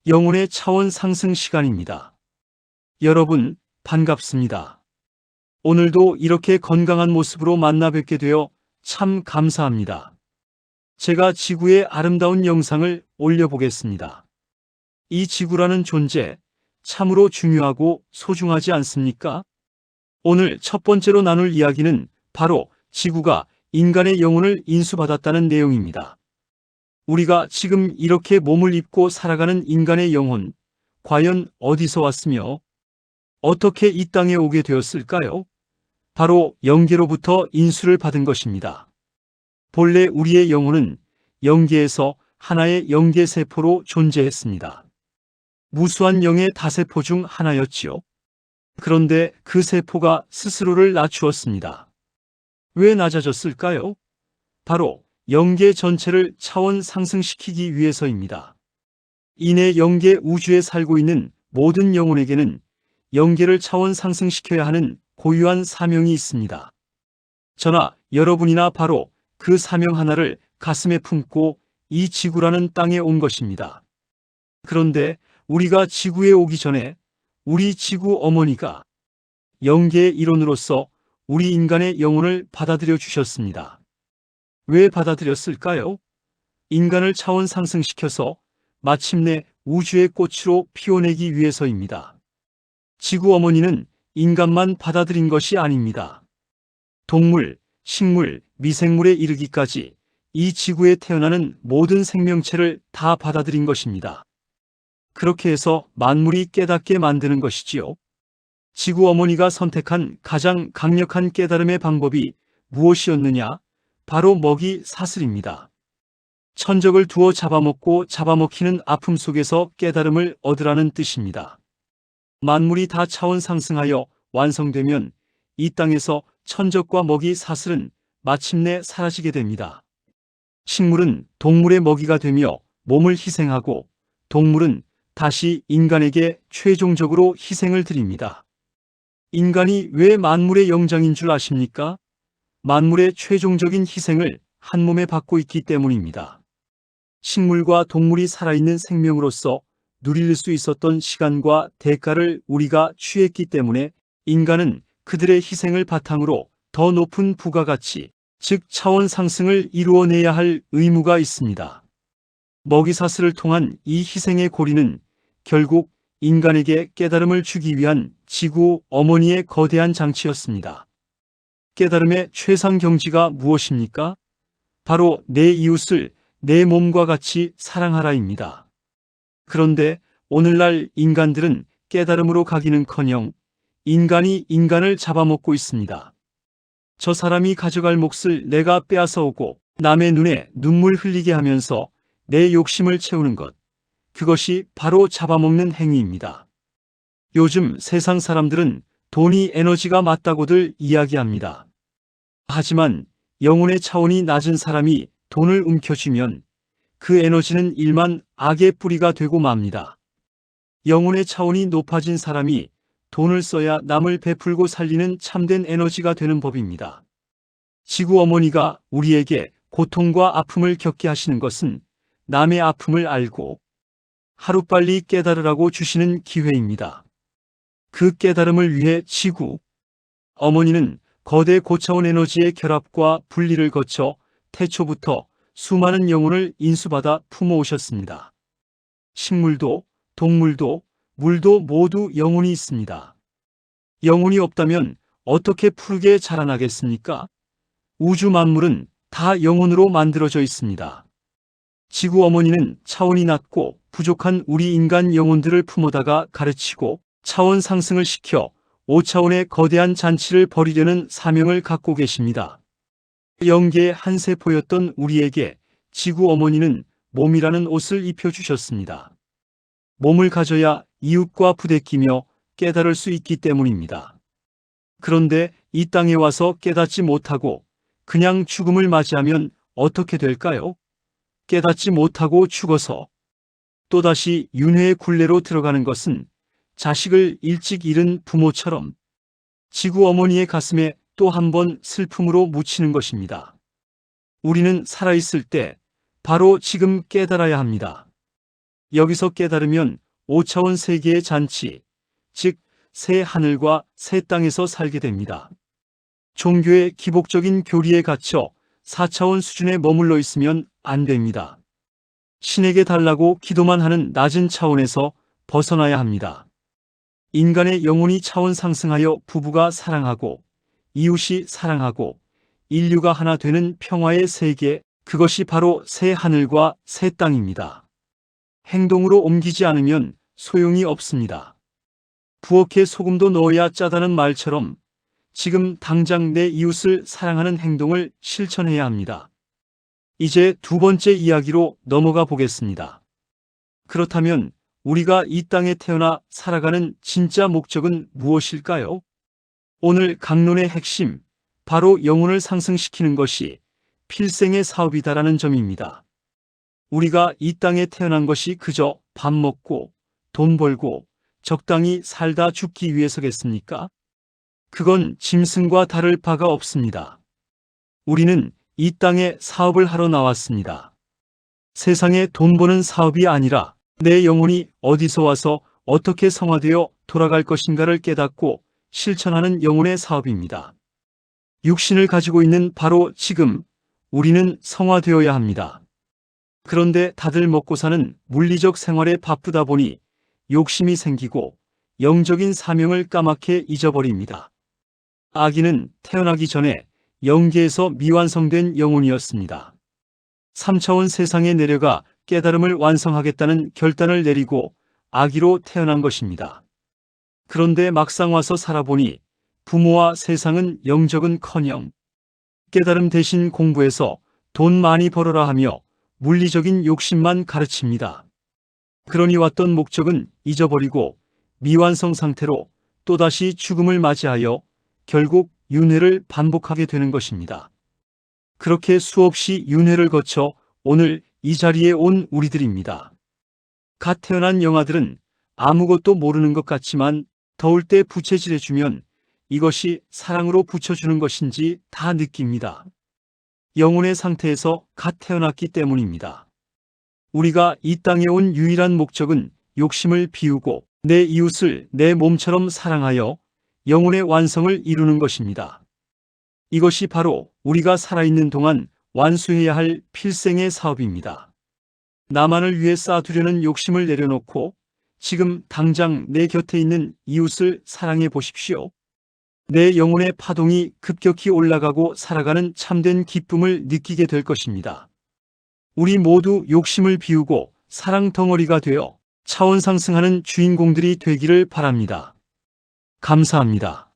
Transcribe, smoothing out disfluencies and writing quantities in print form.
영혼의 차원 상승 시간입니다. 여러분, 반갑습니다. 오늘도 이렇게 건강한 모습으로 만나 뵙게 되어 참 감사합니다. 제가 지구의 아름다운 영상을 올려보겠습니다. 이 지구라는 존재, 참으로 중요하고 소중하지 않습니까? 오늘 첫 번째로 나눌 이야기는 바로 지구가 인간의 영혼을 인수받았다는 내용입니다. 우리가 지금 이렇게 몸을 입고 살아가는 인간의 영혼, 과연 어디서 왔으며 어떻게 이 땅에 오게 되었을까요? 바로 영계로부터 인수를 받은 것입니다. 본래 우리의 영혼은 영계에서 하나의 영계세포로 존재했습니다. 무수한 영의 다세포 중 하나였지요. 그런데 그 세포가 스스로를 낮추었습니다. 왜 낮아졌을까요? 바로 영계 전체를 차원 상승시키기 위해서입니다. 이내 영계 우주에 살고 있는 모든 영혼에게는 영계를 차원 상승시켜야 하는 고유한 사명이 있습니다. 저나 여러분이나 바로 그 사명 하나를 가슴에 품고 이 지구라는 땅에 온 것입니다. 그런데 우리가 지구에 오기 전에 우리 지구 어머니가 영계의 일원으로서 우리 인간의 영혼을 받아들여 주셨습니다. 왜 받아들였을까요? 인간을 차원 상승시켜서 마침내 우주의 꽃으로 피워내기 위해서입니다. 지구 어머니는 인간만 받아들인 것이 아닙니다. 동물, 식물, 미생물에 이르기까지 이 지구에 태어나는 모든 생명체를 다 받아들인 것입니다. 그렇게 해서 만물이 깨닫게 만드는 것이지요. 지구 어머니가 선택한 가장 강력한 깨달음의 방법이 무엇이었느냐? 바로 먹이 사슬입니다. 천적을 두어 잡아먹고 잡아먹히는 아픔 속에서 깨달음을 얻으라는 뜻입니다. 만물이 다 차원 상승하여 완성되면 이 땅에서 천적과 먹이 사슬은 마침내 사라지게 됩니다. 식물은 동물의 먹이가 되며 몸을 희생하고 동물은 다시 인간에게 최종적으로 희생을 드립니다. 인간이 왜 만물의 영장인 줄 아십니까? 만물의 최종적인 희생을 한 몸에 받고 있기 때문입니다. 식물과 동물이 살아있는 생명으로서 누릴 수 있었던 시간과 대가를 우리가 취했기 때문에 인간은 그들의 희생을 바탕으로 더 높은 부가가치, 즉 차원 상승을 이루어내야 할 의무가 있습니다. 먹이사슬을 통한 이 희생의 고리는 결국 인간에게 깨달음을 주기 위한 지구 어머니의 거대한 장치였습니다. 깨달음의 최상 경지가 무엇입니까? 바로 내 이웃을 내 몸과 같이 사랑하라입니다. 그런데 오늘날 인간들은 깨달음으로 가기는커녕 인간이 인간을 잡아먹고 있습니다. 저 사람이 가져갈 몫을 내가 빼앗아 오고 남의 눈에 눈물 흘리게 하면서 내 욕심을 채우는 것, 그것이 바로 잡아먹는 행위입니다. 요즘 세상 사람들은 돈이 에너지가 맞다고들 이야기합니다. 하지만 영혼의 차원이 낮은 사람이 돈을 움켜쥐면 그 에너지는 일만 악의 뿌리가 되고 맙니다. 영혼의 차원이 높아진 사람이 돈을 써야 남을 베풀고 살리는 참된 에너지가 되는 법입니다. 지구 어머니가 우리에게 고통과 아픔을 겪게 하시는 것은 남의 아픔을 알고 하루빨리 깨달으라고 주시는 기회입니다. 그 깨달음을 위해 지구 어머니는 거대 고차원 에너지의 결합과 분리를 거쳐 태초부터 수많은 영혼을 인수받아 품어오셨습니다. 식물도, 동물도, 물도 모두 영혼이 있습니다. 영혼이 없다면 어떻게 푸르게 자라나겠습니까? 우주 만물은 다 영혼으로 만들어져 있습니다. 지구 어머니는 차원이 낮고 부족한 우리 인간 영혼들을 품어다가 가르치고 차원 상승을 시켜 5차원의 거대한 잔치를 벌이려는 사명을 갖고 계십니다. 영계의 한 세포였던 우리에게 지구 어머니는 몸이라는 옷을 입혀주셨습니다. 몸을 가져야 이웃과 부대끼며 깨달을 수 있기 때문입니다. 그런데 이 땅에 와서 깨닫지 못하고 그냥 죽음을 맞이하면 어떻게 될까요? 깨닫지 못하고 죽어서 또다시 윤회의 굴레로 들어가는 것은 자식을 일찍 잃은 부모처럼 지구 어머니의 가슴에 또 한 번 슬픔으로 묻히는 것입니다. 우리는 살아있을 때 바로 지금 깨달아야 합니다. 여기서 깨달으면 5차원 세계의 잔치, 즉 새 하늘과 새 땅에서 살게 됩니다. 종교의 기복적인 교리에 갇혀 4차원 수준에 머물러 있으면 안 됩니다. 신에게 달라고 기도만 하는 낮은 차원에서 벗어나야 합니다. 인간의 영혼이 차원 상승하여 부부가 사랑하고 이웃이 사랑하고 인류가 하나 되는 평화의 세계, 그것이 바로 새 하늘과 새 땅입니다. 행동으로 옮기지 않으면 소용이 없습니다. 부엌에 소금도 넣어야 짜다는 말처럼 지금 당장 내 이웃을 사랑하는 행동을 실천해야 합니다. 이제 두 번째 이야기로 넘어가 보겠습니다. 그렇다면 우리가 이 땅에 태어나 살아가는 진짜 목적은 무엇일까요? 오늘 강론의 핵심, 바로 영혼을 상승시키는 것이 필생의 사업이다라는 점입니다. 우리가 이 땅에 태어난 것이 그저 밥 먹고 돈 벌고 적당히 살다 죽기 위해서겠습니까? 그건 짐승과 다를 바가 없습니다. 우리는 이 땅에 사업을 하러 나왔습니다. 세상에 돈 버는 사업이 아니라 내 영혼이 어디서 와서 어떻게 성화되어 돌아갈 것인가를 깨닫고 실천하는 영혼의 사업입니다. 육신을 가지고 있는 바로 지금 우리는 성화되어야 합니다. 그런데 다들 먹고 사는 물리적 생활에 바쁘다 보니 욕심이 생기고 영적인 사명을 까맣게 잊어버립니다. 아기는 태어나기 전에 영계에서 미완성된 영혼이었습니다. 3차원 세상에 내려가 깨달음을 완성하겠다는 결단을 내리고 아기로 태어난 것입니다. 그런데 막상 와서 살아보니 부모와 세상은 영적은커녕 깨달음 대신 공부해서 돈 많이 벌어라 하며 물리적인 욕심만 가르칩니다. 그러니 왔던 목적은 잊어버리고 미완성 상태로 또다시 죽음을 맞이하여 결국 윤회를 반복하게 되는 것입니다. 그렇게 수없이 윤회를 거쳐 오늘 이 자리에 온 우리들입니다. 갓 태어난 영아들은 아무것도 모르는 것 같지만 더울 때 부채질해주면 이것이 사랑으로 붙여주는 것인지 다 느낍니다. 영혼의 상태에서 갓 태어났기 때문입니다. 우리가 이 땅에 온 유일한 목적은 욕심을 비우고 내 이웃을 내 몸처럼 사랑하여 영혼의 완성을 이루는 것입니다. 이것이 바로 우리가 살아있는 동안 완수해야 할 필생의 사업입니다. 나만을 위해 쌓아두려는 욕심을 내려놓고 지금 당장 내 곁에 있는 이웃을 사랑해 보십시오. 내 영혼의 파동이 급격히 올라가고 살아가는 참된 기쁨을 느끼게 될 것입니다. 우리 모두 욕심을 비우고 사랑 덩어리가 되어 차원 상승하는 주인공들이 되기를 바랍니다. 감사합니다.